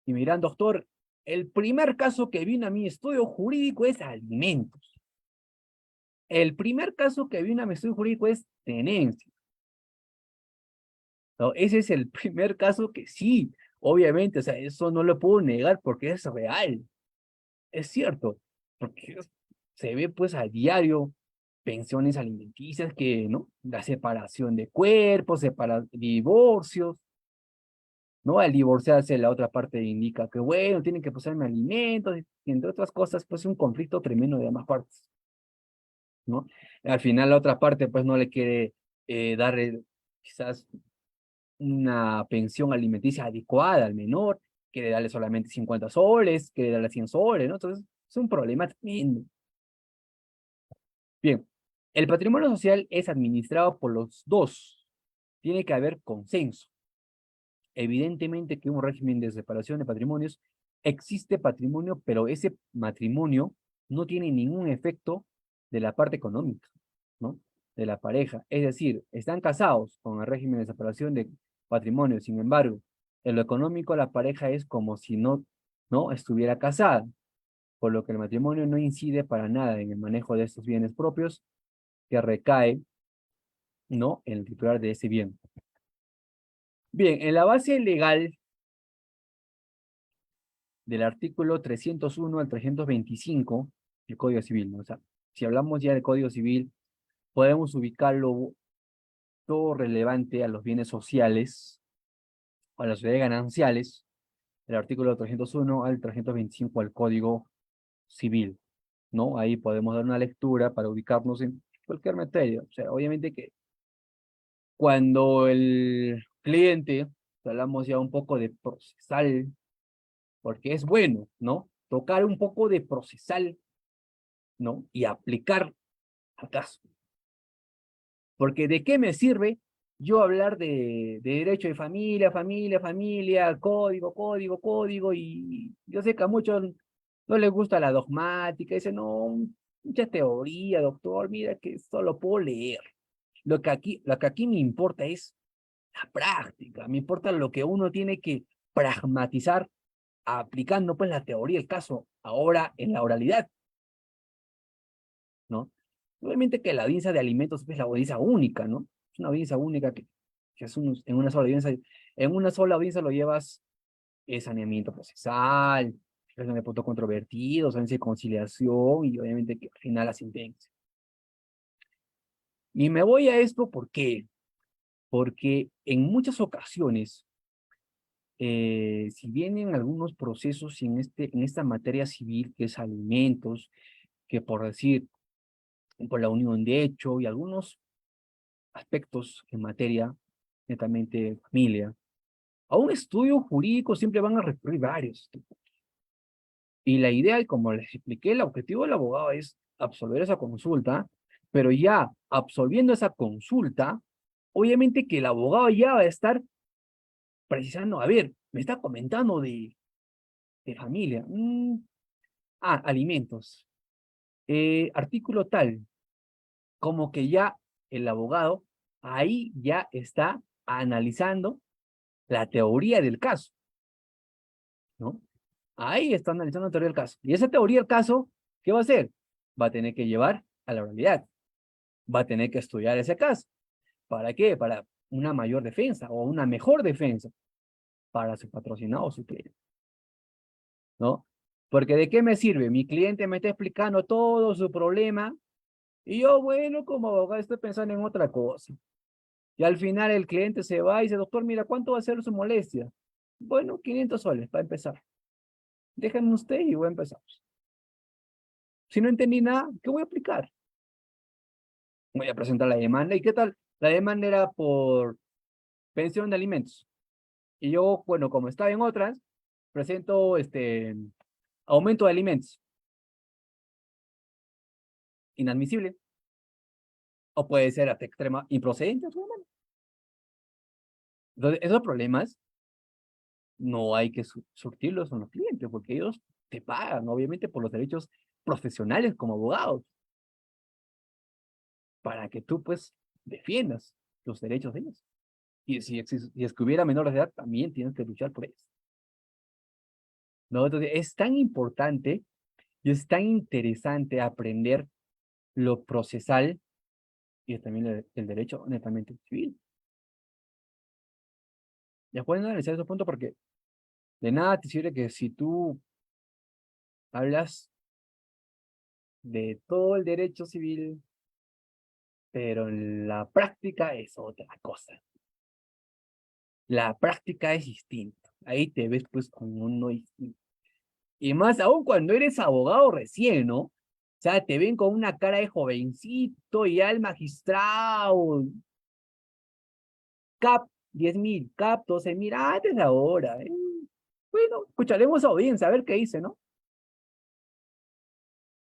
y me dirán, doctor, el primer caso que vino a mi estudio jurídico es alimentos. El primer caso que vino a mi estudio jurídico es tenencia. ¿No? Ese es el primer caso que sí, obviamente, o sea, eso no lo puedo negar porque es real, es cierto. porque se ve pues a diario pensiones alimenticias que, ¿no? La separación de cuerpos, divorcios, ¿no? Al divorciarse la otra parte indica que, bueno, tienen que pasarme alimentos, y entre otras cosas, pues un conflicto tremendo de ambas partes, ¿no? Al final la otra parte pues no le quiere dar quizás una pensión alimenticia adecuada al menor, quiere darle solamente 50 soles, quiere darle 100 soles, ¿no? Entonces es un problema tremendo. Bien, el patrimonio social es administrado por los dos. Tiene que haber consenso. Evidentemente que un régimen de separación de patrimonios existe patrimonio, pero ese matrimonio no tiene ningún efecto de la parte económica, ¿no? De la pareja. Es decir, están casados con el régimen de separación de patrimonio. Sin embargo, en lo económico la pareja es como si no estuviera casada, por lo que el matrimonio no incide para nada en el manejo de estos bienes propios que recae, ¿no? En el titular de ese bien. Bien, en la base legal del artículo 301 al 325 del Código Civil, ¿no? O sea, si hablamos ya del Código Civil, podemos ubicarlo todo relevante a los bienes sociales, o a las sociedades gananciales, del artículo 301 al 325 del Código Civil, ¿no? Ahí podemos dar una lectura para ubicarnos en cualquier materia. O sea, obviamente que cuando el cliente, hablamos ya un poco de procesal, porque es bueno, ¿no? Tocar un poco de procesal, ¿no? Y aplicar al caso. Porque ¿de qué me sirve yo hablar de derecho de familia, familia, código, código, y yo sé que a muchos no les gusta la dogmática, dicen, no, mucha teoría, doctor, mira que solo puedo leer. Lo que aquí me importa es la práctica, me importa lo que uno tiene que pragmatizar aplicando pues la teoría del caso ahora en la oralidad, ¿no? Obviamente que la audiencia de alimentos es la audiencia única, ¿no? Es una audiencia única que es en una sola audiencia. En una sola audiencia lo llevas saneamiento procesal, resolución de puntos controvertidos, audiencia de conciliación y obviamente que al final la sentencia. Y me voy a esto ¿por qué? Porque en muchas ocasiones, si vienen algunos procesos en esta materia civil que es alimentos, que por decir, por la unión de hecho y algunos aspectos en materia netamente familia. A un estudio jurídico siempre van a recurrir varios. Y la idea, y como les expliqué, el objetivo del abogado es absolver esa consulta, pero ya absolviendo esa consulta, obviamente que el abogado ya va a estar precisando, a ver, me está comentando de familia. Alimentos. Artículo tal, como que ya el abogado ahí ya está analizando la teoría del caso, ¿no? Ahí está analizando la teoría del caso. Y esa teoría del caso, ¿qué va a hacer? Va a tener que llevar a la realidad. Va a tener que estudiar ese caso. ¿Para qué? Para una mayor defensa o una mejor defensa para su patrocinado o su cliente, ¿no? Porque ¿de qué me sirve? Mi cliente me está explicando todo su problema y yo, bueno, como abogado estoy pensando en otra cosa. Y al final el cliente se va y dice, doctor, mira, ¿cuánto va a ser su molestia? Bueno, 500 soles para empezar. Déjenme usted y voy a empezar. Si no entendí nada, ¿qué voy a aplicar? Voy a presentar la demanda. ¿Y qué tal? La demanda era por pensión de alimentos. Y yo, bueno, como estaba en otras, presento aumento de alimentos. Inadmisible. O puede ser hasta extrema improcedente. Entonces, esos problemas no hay que surtirlos a los clientes, porque ellos te pagan, obviamente, por los derechos profesionales como abogados, para que tú, pues, defiendas los derechos de ellos. Y si es que hubiera menores de edad, también tienes que luchar por ellos. ¿No? Entonces, es tan importante y es tan interesante aprender lo procesal y también el derecho netamente civil. Ya pueden analizar esos puntos porque de nada te sirve que si tú hablas de todo el derecho civil, pero en la práctica es otra cosa. La práctica es distinta. Ahí te ves pues con uno distinto. Y más aún cuando eres abogado recién, ¿no? O sea, te ven con una cara de jovencito y ya el magistrado, CAP 10.000, CAP 12.000, antes ahora. Bueno, escucharemos a audiencia a ver qué dice, ¿no?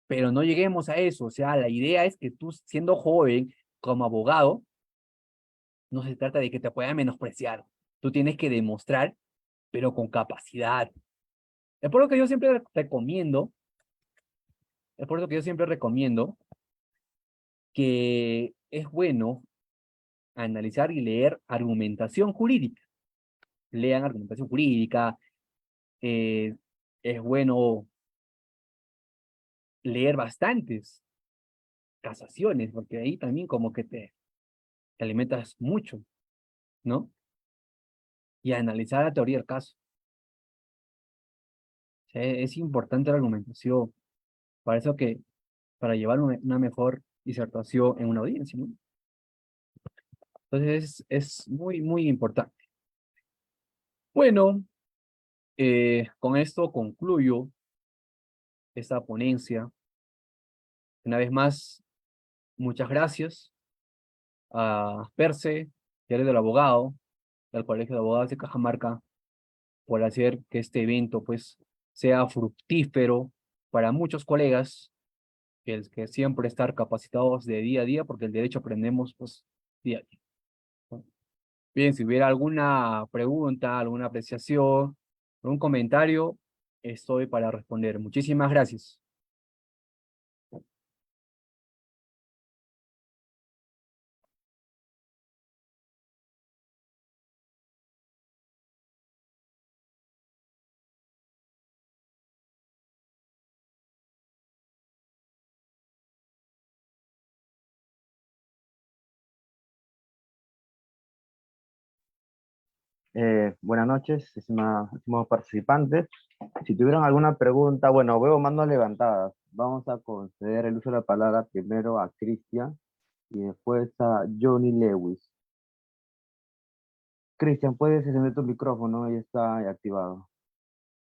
Pero no lleguemos a eso. O sea, la idea es que tú, siendo joven, como abogado, no se trata de que te puedan menospreciar. Tú tienes que demostrar, pero con capacidad. Es por lo que yo siempre recomiendo, es por eso que yo siempre recomiendo que es bueno analizar y leer argumentación jurídica. Lean argumentación jurídica, eh, es bueno leer bastantes casaciones, porque ahí también como que te alimentas mucho, ¿no? Y analizar la teoría del caso. O sea, es importante la argumentación, para eso que, para llevar una mejor disertación en una audiencia, ¿no? Entonces es muy, muy importante. Bueno, con esto concluyo esta ponencia. Una vez más, muchas gracias a Perse, Diario del Abogado, y al Colegio de Abogados de Cajamarca, por hacer que este evento pues sea fructífero para muchos colegas, que siempre estar capacitados de día a día, porque el derecho aprendemos pues día a día, ¿no? Bien, si hubiera alguna pregunta, alguna apreciación, algún comentario, estoy para responder. Muchísimas gracias. Buenas noches, estimados participantes. Si tuvieran alguna pregunta, bueno, veo manos levantadas. Vamos a conceder el uso de la palabra primero a Cristian y después a Johnny Lewis. Cristian, puedes encender tu micrófono, ya está activado.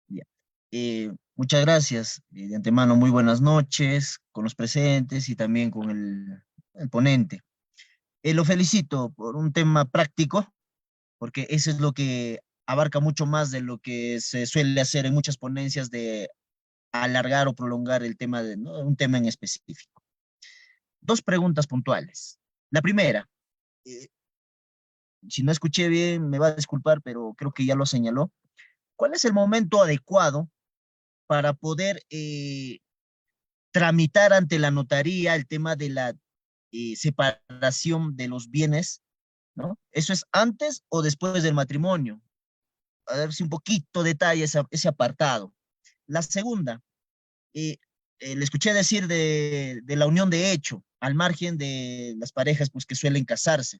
Ya. Muchas gracias. De antemano, muy buenas noches con los presentes y también con el ponente. Lo felicito por un tema práctico, porque eso es lo que abarca mucho más de lo que se suele hacer en muchas ponencias de alargar o prolongar el tema de, ¿no?, un tema en específico. Dos preguntas puntuales. La primera, eh, si no escuché bien, me va a disculpar, pero creo que ya lo señaló. ¿Cuál es el momento adecuado para poder tramitar ante la notaría el tema de la separación de los bienes, ¿no? ¿Eso es antes o después del matrimonio? A ver si un poquito detalle ese apartado. La segunda, eh, le escuché decir de la unión de hecho, al margen de las parejas pues, que suelen casarse.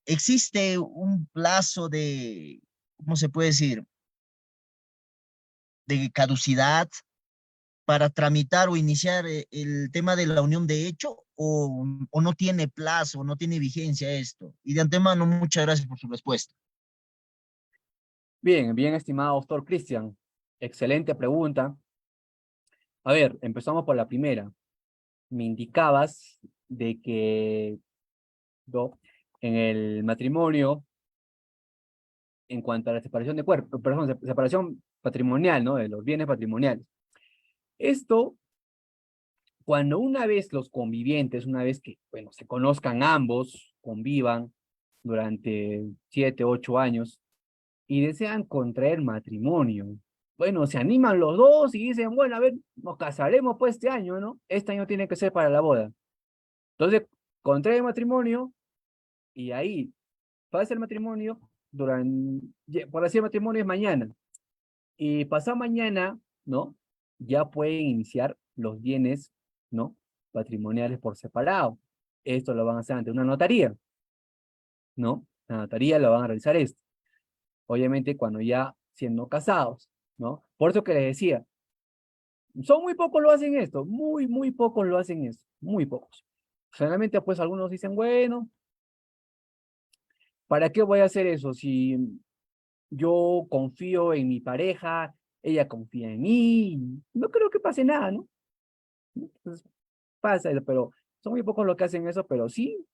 ¿Existe un plazo de, ¿cómo se puede decir?, de caducidad para tramitar o iniciar el tema de la unión de hecho o no tiene plazo, no tiene vigencia esto? Y de antemano, muchas gracias por su respuesta. Bien, bien, estimado doctor Cristian. Excelente pregunta. A ver, empezamos por la primera. Me indicabas de que ¿no?, en el matrimonio, en cuanto a la separación de cuerpos, perdón, separación patrimonial, ¿no? De los bienes patrimoniales. Esto, cuando una vez los convivientes, una vez que, bueno, se conozcan ambos, convivan durante 7, 8 años y desean contraer matrimonio, bueno, se animan los dos y dicen, bueno, a ver, nos casaremos pues este año, ¿no? Este año tiene que ser para la boda. Entonces, contrae matrimonio y ahí pasa el matrimonio, por así el matrimonio es mañana, y pasado mañana, ¿no? Ya pueden iniciar los bienes, ¿no?, patrimoniales por separado. Esto lo van a hacer ante una notaría, ¿no? La notaría lo van a realizar esto. Obviamente cuando ya siendo casados, ¿no? Por eso que les decía, Son muy pocos lo hacen esto, muy pocos lo hacen esto, muy pocos. Generalmente, pues algunos dicen, bueno, ¿para qué voy a hacer eso? Si yo confío en mi pareja, ella confía en mí, no creo que pase nada, ¿no? Entonces, pasa, pero son muy pocos los que hacen eso, pero sí,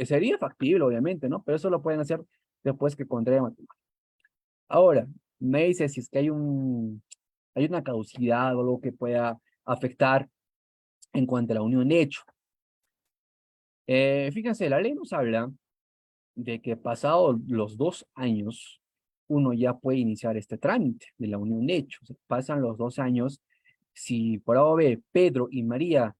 sería factible, obviamente, ¿no? Pero eso lo pueden hacer después que contraigan matrimonio. Ahora, me dice si es que hay una caducidad o algo que pueda afectar en cuanto a la unión de hecho. Fíjense, la ley nos habla de que pasados los 2 años, uno ya puede iniciar este trámite de la unión de hecho. O sea, pasan los 2 años, si por A o B, Pedro y María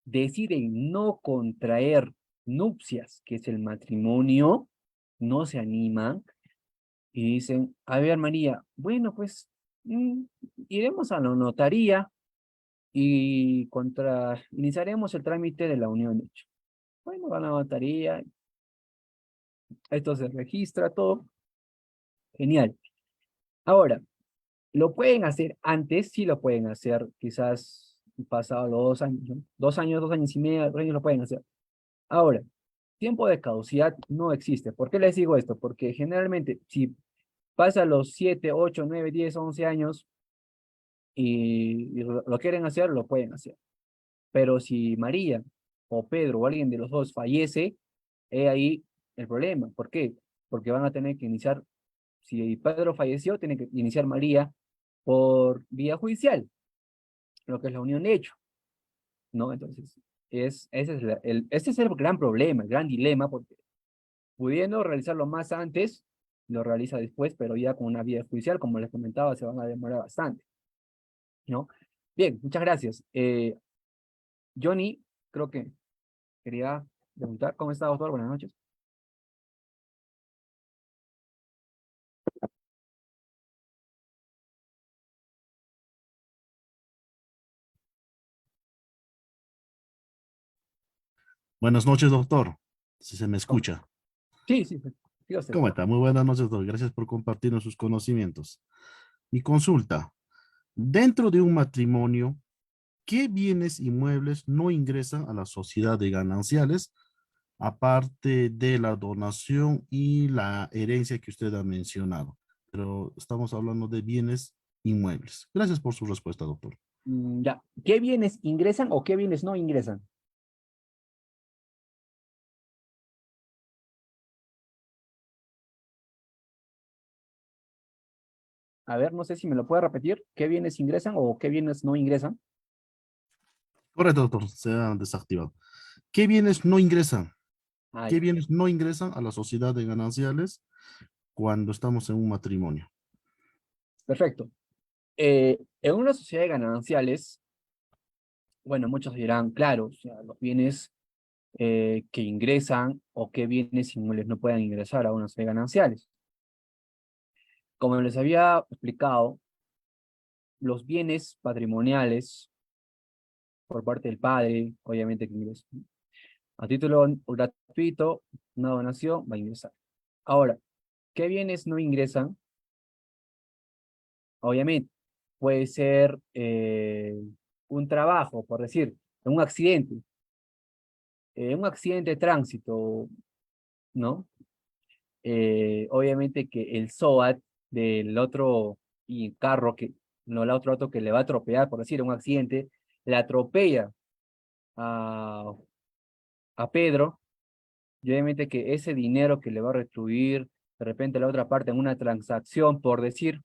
deciden no contraer nupcias, que es el matrimonio, no se animan y dicen, a ver, María, bueno, pues iremos a la notaría y iniciaremos el trámite de la unión de hecho. Bueno, van a la notaría, esto se registra todo, genial. Ahora, ¿lo pueden hacer antes? Sí lo pueden hacer, quizás pasados los 2 años, ¿no? 2 años, 2 años y medio, 2 años lo pueden hacer. Ahora, tiempo de caducidad no existe. ¿Por qué les digo esto? Porque generalmente, si pasa los 7, 8, 9, 10, 11 años y lo quieren hacer, lo pueden hacer. Pero si María o Pedro o alguien de los dos fallece, he ahí el problema. ¿Por qué? Porque van a tener que iniciar, si Pedro falleció, tiene que iniciar María por vía judicial, lo que es la unión de hecho, ¿no? Entonces, ese es el gran problema, el gran dilema, porque pudiendo realizarlo más antes, lo realiza después, pero ya con una vía judicial, como les comentaba, se van a demorar bastante, ¿no? Bien, muchas gracias. Johnny, creo que quería preguntar, ¿cómo está, doctor? Buenas noches. Buenas noches, doctor. Si se me ¿Cómo? escucha. Sí, sí, sí, diga usted. ¿Cómo está? Muy buenas noches, doctor. Gracias por compartirnos sus conocimientos. Mi consulta. Dentro de un matrimonio, ¿qué bienes inmuebles no ingresan a la sociedad de gananciales, aparte de la donación y la herencia que usted ha mencionado? Pero estamos hablando de bienes inmuebles. Gracias por su respuesta, doctor. Ya, ¿qué bienes ingresan o qué bienes no ingresan? A ver, no sé si me lo puede repetir. ¿Qué bienes ingresan o qué bienes no ingresan? Correcto, doctor. Se ha desactivado. ¿Qué bienes no ingresan? Ah, ¿Qué ya, bienes no ingresan a la sociedad de gananciales cuando estamos en un matrimonio? perfecto. En una sociedad de gananciales, bueno, muchos dirán, claro, o sea, los bienes que ingresan o qué bienes inmuebles no puedan ingresar a una sociedad de gananciales. Como les había explicado, los bienes patrimoniales por parte del padre, obviamente que ingresan. A título gratuito, una donación va a ingresar. Ahora, ¿qué bienes no ingresan? Obviamente, puede ser un trabajo, por decir, un accidente de tránsito, ¿no? Obviamente que el SOAT del otro y carro que, no el otro auto que le va a atropellar, por decir, un accidente, le atropella a, a Pedro, y obviamente que ese dinero que le va a retribuir de repente a la otra parte en una transacción, por decir,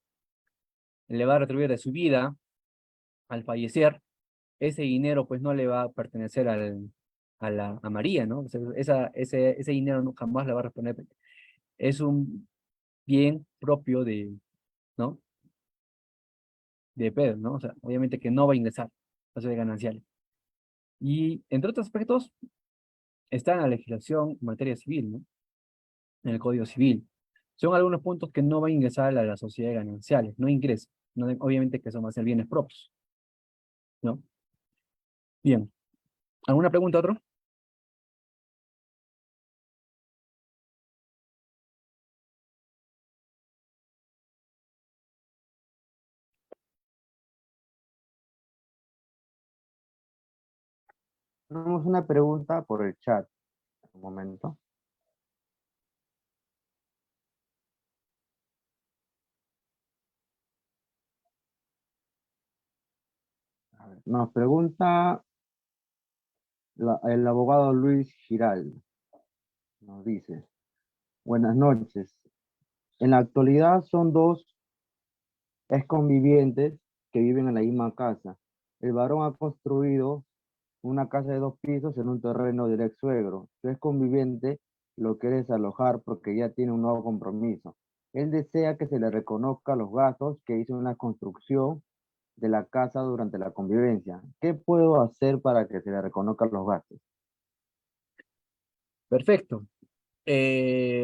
le va a retribuir de su vida al fallecer, ese dinero pues no le va a pertenecer a María, ¿no? O sea, ese dinero jamás le va a responder. Es un bien propio ¿no? De Pedro, ¿no? O sea, obviamente que no va a ingresar a de gananciales. Y entre otros aspectos, está en la legislación en materia civil, ¿no? En el Código Civil. Son algunos puntos que no va a ingresar a la sociedad de gananciales, no ingresa. No, obviamente que son más ser bienes propios, ¿no? Bien. ¿Alguna pregunta, otro? Tenemos una pregunta por el chat. Un momento. A ver, nos pregunta el abogado Luis Giral. Nos dice, buenas noches. En la actualidad son dos convivientes que viven en la misma casa. El varón ha construido una casa de 2 pisos en un terreno del ex suegro. Su ex conviviente lo quiere desalojar porque ya tiene un nuevo compromiso. Él desea que se le reconozca los gastos que hizo en la construcción de la casa durante la convivencia. ¿Qué puedo hacer para que se le reconozcan los gastos? Perfecto.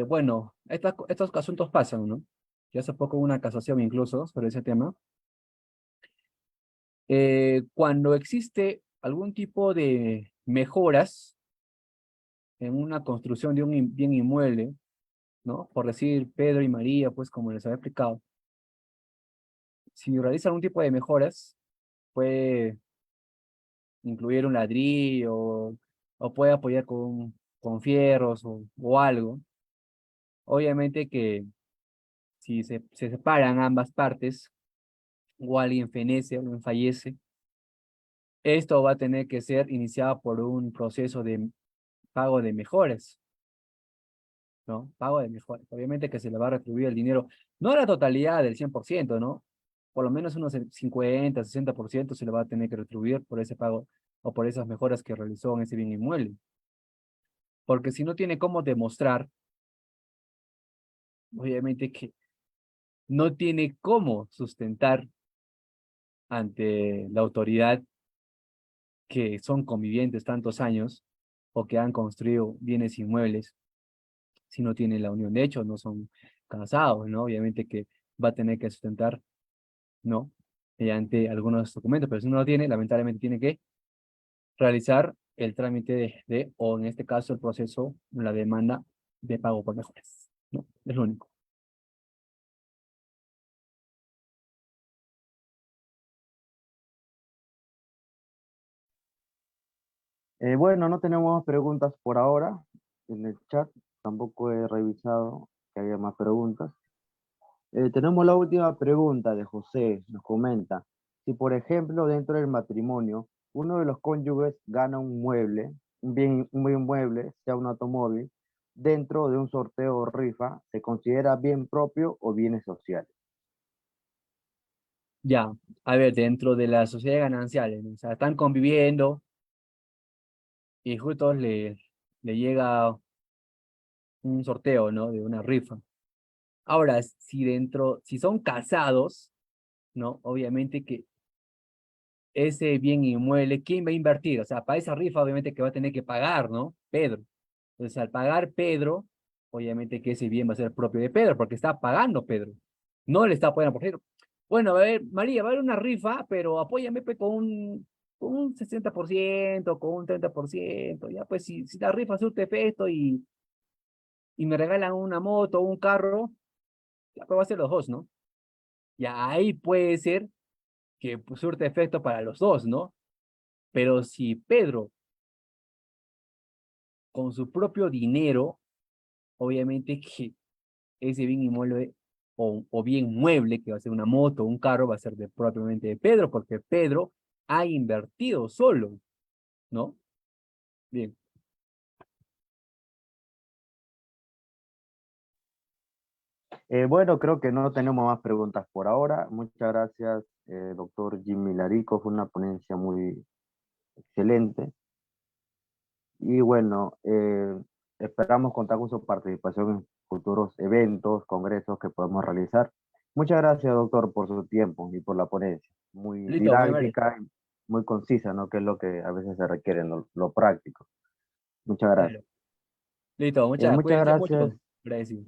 Bueno, estos asuntos pasan, ¿no? Ya hace poco hubo una casación incluso sobre ese tema. Cuando existe algún tipo de mejoras en una construcción de un bien inmueble, ¿no? Por decir Pedro y María, pues como les había explicado, si realiza algún tipo de mejoras, puede incluir un ladrillo o puede apoyar con fierros o algo. Obviamente que si se separan ambas partes o alguien fenece o alguien fallece, esto va a tener que ser iniciado por un proceso de pago de mejoras, ¿no? Pago de mejoras. Obviamente que se le va a retribuir el dinero, no la totalidad del 100%, ¿no? Por lo menos unos 50, 60% se le va a tener que retribuir por ese pago o por esas mejoras que realizó en ese bien inmueble. Porque si no tiene cómo demostrar, obviamente que no tiene cómo sustentar ante la autoridad que son convivientes tantos años o que han construido bienes inmuebles si no tienen la unión. De hecho, no son casados, ¿no? Obviamente que va a tener que sustentar, ¿no? Mediante algunos documentos, pero si no lo tiene, lamentablemente tiene que realizar el trámite o en este caso, el proceso, la demanda de pago por mejoras, ¿no? Es lo único. Bueno, no tenemos más preguntas por ahora en el chat. Tampoco he revisado que haya más preguntas. Tenemos la última pregunta de José. Nos comenta, si por ejemplo dentro del matrimonio uno de los cónyuges gana un mueble, un bien mueble, sea un automóvil, dentro de un sorteo o rifa, ¿se considera bien propio o bienes sociales? Ya, a ver, dentro de la sociedad gananciales, ¿no? O sea, están conviviendo y justo le llega un sorteo, ¿no? De una rifa. Ahora, si son casados, ¿no? Obviamente que ese bien inmueble, ¿quién va a invertir? O sea, para esa rifa, obviamente que va a tener que pagar, ¿no? Pedro. Entonces, al pagar Pedro, obviamente que ese bien va a ser propio de Pedro, porque está pagando Pedro. No le está apoyando por ejemplo. Bueno, a ver, María, va a haber una rifa, pero apóyame pues, con un 60%, con un 30%. Ya, pues, si la rifa surte efecto y me regalan una moto o un carro, ya pues va a ser los dos, ¿no? Ya ahí puede ser que pues, surte efecto para los dos, ¿no? Pero si Pedro, con su propio dinero, obviamente que ese bien inmueble o bien mueble, que va a ser una moto o un carro, va a ser propiamente de Pedro, porque Pedro ha invertido solo, ¿no? Bien. Bueno, creo que no tenemos más preguntas por ahora. Muchas gracias, doctor Jimmy Larico. Fue una ponencia muy excelente. Y bueno, esperamos contar con su participación en futuros eventos, congresos que podemos realizar. Muchas gracias, doctor, por su tiempo y por la ponencia. Muy Listo, muy vale. didáctica y muy concisa, ¿no? Que es lo que a veces se requiere, ¿no? Lo práctico. Muchas gracias. Claro. Listo, Muchas cuídense gracias. mucho. Agradecido.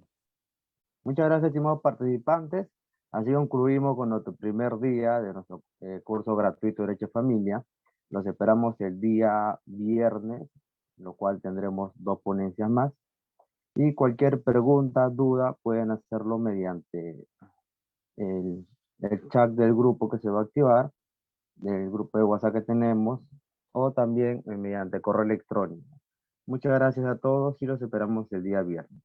Muchas gracias, estimados participantes. Así concluimos con nuestro primer día de nuestro curso gratuito de Derecho de Familia. Los esperamos el día viernes, lo cual tendremos 2 ponencias más. Y cualquier pregunta, duda, pueden hacerlo mediante el chat del grupo que se va a activar, del grupo de WhatsApp que tenemos. o también mediante correo electrónico. Muchas gracias a todos y los esperamos el día viernes.